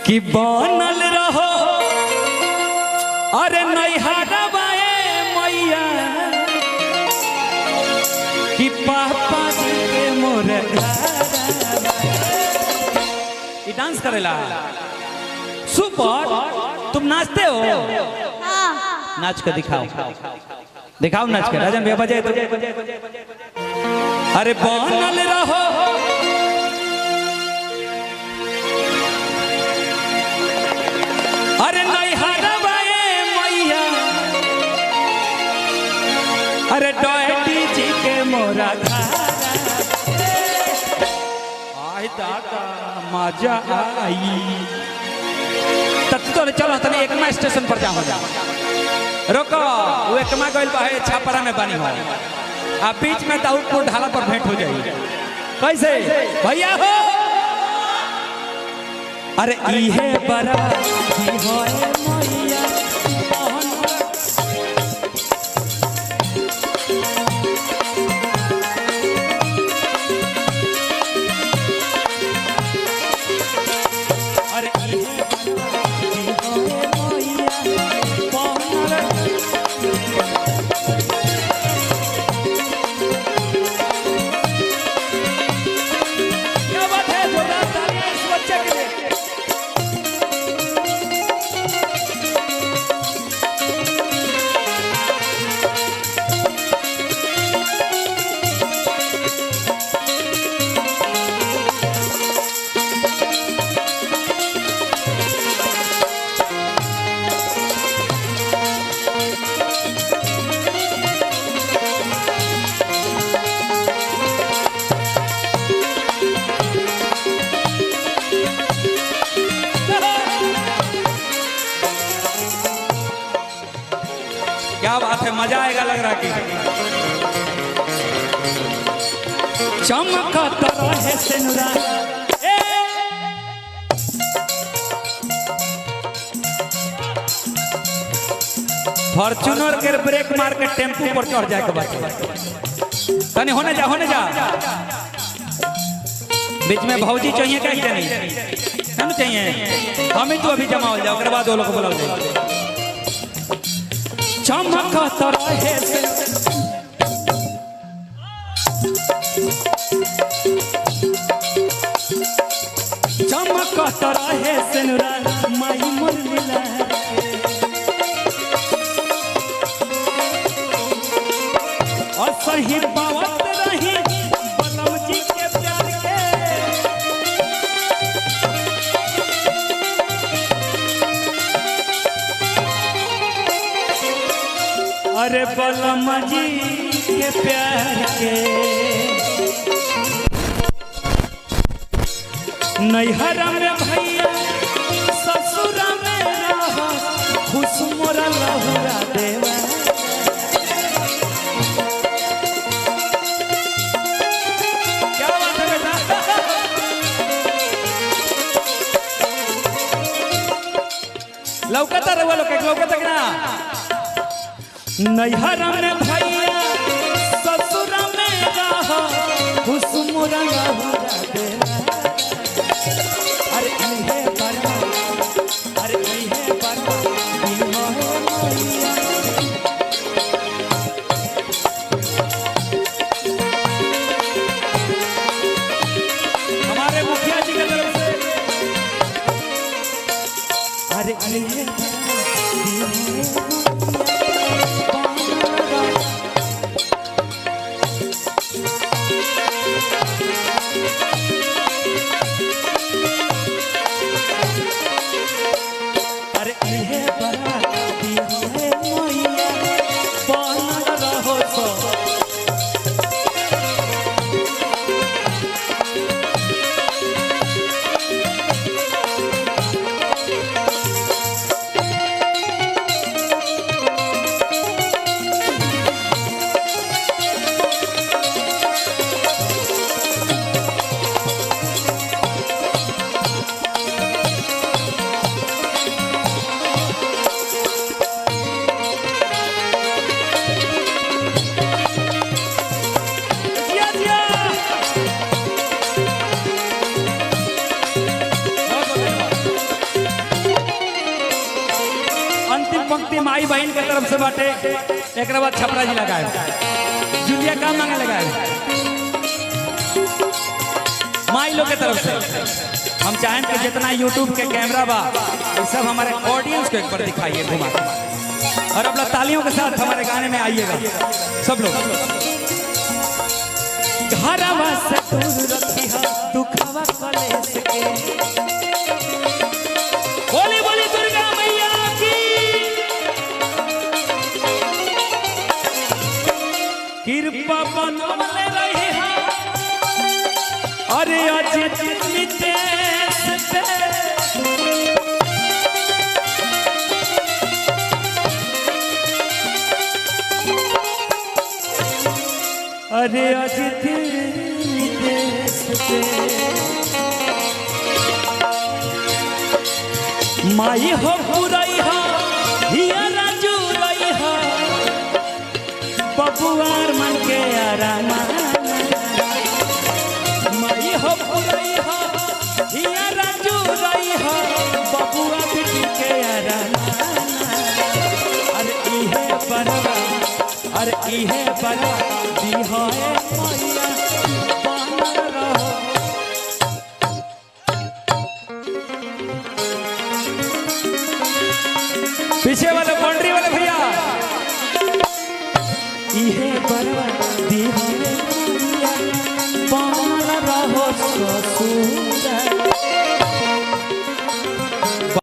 कि बनल रहो अरे नैहरा बाए मैया कि पापा जी के मोर ये डांस करेला सुपर। तुम नाचते हो? हाँ। नाच कर दिखाओ, दिखाओ नाच कर। राजन भैया बजाए तो। अरे बनल रहो अरे नैहरा बाए मैया अरे डॉटी जी के मोरा आई दादा मजा आई। तो चलो तने एकमा स्टेशन पर जाओ। रोको वो एकमा गइल बा है छापरा में बनी हो आ बीच में दाऊदपुर ढाला पर भेंट हो जाई। कैसे भैया हो? अरे इहे बड़ा जी होए मैया अरे क्या बात है, मजा आएगा लग रहा कि चमकत रहे सिनुरा। फॉर्च्यूनर के ब्रेक मार के टेम्पू पर चढ़ जाए के बाद तने होने जा बीच में भौजी चाहिए क्या नहीं हम चाहिए हमें तो अभी जमा हो जाओ उसके बाद वो लोग बुलाओ। चमकत रहे चमकत रहे सिनुरा माई मुरलीला और सही पावत रही बलम जी के प्यार के। अरे बलम जी के प्यार के नैहरा में भैया ससुरा में रहो खुश मोरा लहुरा देवा। क्या बात है बेटा? लौकता रहुआ लोग लौकता ना नैहरा में भैया ससुरा में रहो खुश मोरा लहुरा देवा। अरे इहे बड़ा अरे इहे बड़ा हमारे मुखिया जी की तरफ से अरे इहे पंक्ति माई बहन के तरफ से बाटे, एक बाद छपरा जी लगाए जुलिया का मांगे लगाए माई लोग के तरफ से। हम चाहें कि जितना यूट्यूब के कैमरा बा ये सब हमारे ऑडियंस को एक बार दिखाइए घुमा, और अपना तालियों के साथ हमारे गाने में आइएगा सब लोग। घरवा से दूर रखिहा दुखवा कलेश के, बोली बोली दुर्गा मैया की। कृपा बनले रहिहा अरे अजित नितेश पे, अरे अजित नितेश पे। माई हो पुरैहा हिया राजू रैहा बबुआर मन के आरामा। माई हो पुरैहा हिया राजू रैहा बबुआ बेटी के आरामा। अरे इहे बरवा, अरे इहे बरवा दिहाए मैया बनल रहो। पीछे वाले बाउंड्री वाले भैया इहे बरवा